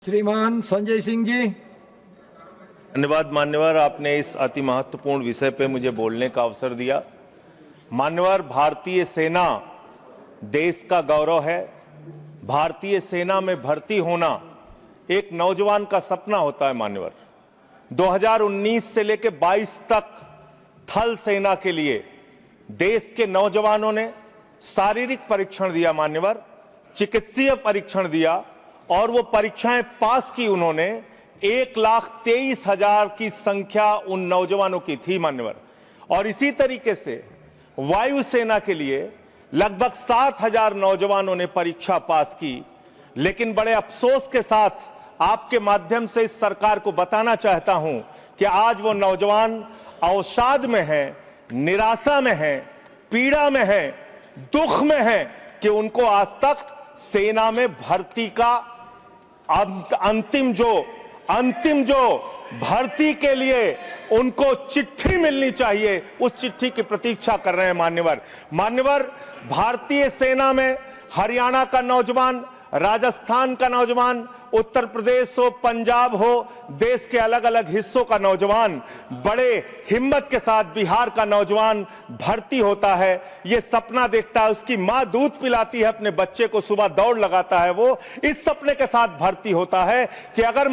श्रीमान संजय सिंह जी। धन्यवाद मान्यवर, आपने इस अति महत्वपूर्ण विषय पे मुझे बोलने का अवसर दिया। मान्यवर, भारतीय सेना देश का गौरव है। भारतीय सेना में भर्ती होना एक नौजवान का सपना होता है। मान्यवर, 2019 से लेकर 22 तक थल सेना के लिए देश के नौजवानों ने शारीरिक परीक्षण दिया, मान्यवर, चिकित्सीय परीक्षण दिया और वो परीक्षाएं पास की उन्होंने। 1,23,000 की संख्या उन नौजवानों की थी, मान्यवर। और इसी तरीके से वायुसेना के लिए लगभग 7,000 नौजवानों ने परीक्षा पास की। लेकिन बड़े अफसोस के साथ आपके माध्यम से इस सरकार को बताना चाहता हूं कि आज वो नौजवान अवसाद में हैं, निराशा में हैं, पीड़ा में हैं, दुख में हैं कि उनको आज तक सेना में भर्ती का अंतिम जो भर्ती के लिए उनको चिट्ठी मिलनी चाहिए, उस चिट्ठी की प्रतीक्षा कर रहे हैं। मान्यवर, भारतीय सेना में हरियाणा का नौजवान, राजस्थान का नौजवान, उत्तर प्रदेश हो, पंजाब हो, देश के अलग अलग हिस्सों का नौजवान बड़े हिम्मत के साथ, बिहार का नौजवान भर्ती होता है। ये सपना देखता है, उसकी मां दूध पिलाती है अपने बच्चे को, सुबह दौड़ लगाता है, वो इस सपने के साथ भर्ती होता है कि अगर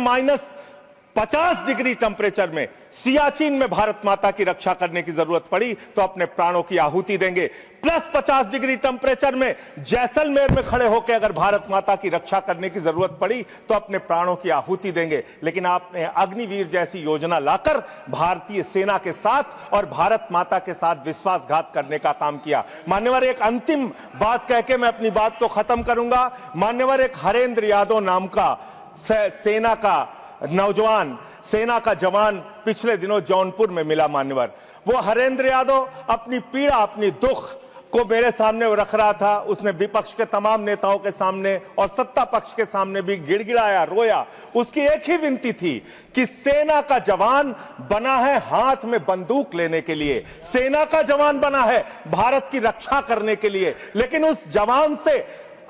-50 डिग्री टेम्परेचर में सियाचिन में भारत माता की रक्षा करने की जरूरत पड़ी तो अपने प्राणों की आहुति देंगे। +50 डिग्री टेम्परेचर में जैसलमेर में खड़े होकर अगर भारत माता की रक्षा करने की जरूरत पड़ी तो अपने प्राणों की आहुति देंगे। लेकिन आपने अग्निवीर जैसी योजना लाकर भारतीय सेना के साथ और भारत माता के साथ विश्वासघात करने का काम किया। मान्यवर, एक अंतिम बात कह के मैं अपनी बात को खत्म करूंगा। मान्यवर, एक हरेंद्र यादव नाम का सेना का नौजवान, सेना का जवान पिछले दिनों जौनपुर में मिला। मान्यवर, वो हरेंद्र यादव अपनी पीड़ा, अपनी दुख को मेरे सामने वो रख रहा था। उसने विपक्ष के तमाम नेताओं के सामने और सत्ता पक्ष के सामने भी गिड़गिड़ाया, रोया। उसकी एक ही विनती थी कि सेना का जवान बना है हाथ में बंदूक लेने के लिए, सेना का जवान बना है भारत की रक्षा करने के लिए, लेकिन उस जवान से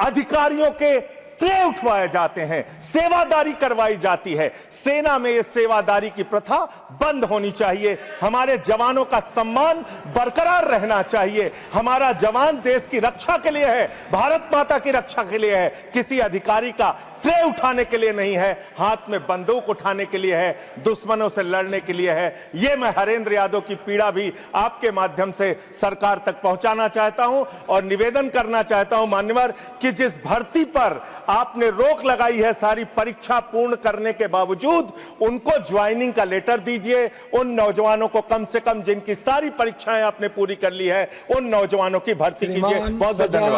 अधिकारियों के ट्रे उठवाए जाते हैं, सेवादारी करवाई जाती है। सेना में यह सेवादारी की प्रथा बंद होनी चाहिए। हमारे जवानों का सम्मान बरकरार रहना चाहिए। हमारा जवान देश की रक्षा के लिए है, भारत माता की रक्षा के लिए है, किसी अधिकारी का ट्रे उठाने के लिए नहीं है, हाथ में बंदूक उठाने के लिए है, दुश्मनों से लड़ने के लिए है। यह मैं हरेंद्र यादव की पीड़ा भी आपके माध्यम से सरकार तक पहुंचाना चाहता हूं और निवेदन करना चाहता हूं मान्यवर कि जिस भर्ती पर आपने रोक लगाई है सारी परीक्षा पूर्ण करने के बावजूद, उनको ज्वाइनिंग का लेटर दीजिए। उन नौजवानों को कम से कम जिनकी सारी परीक्षाएं आपने पूरी कर ली है, उन नौजवानों की भर्ती कीजिए। बहुत बहुत धन्यवाद।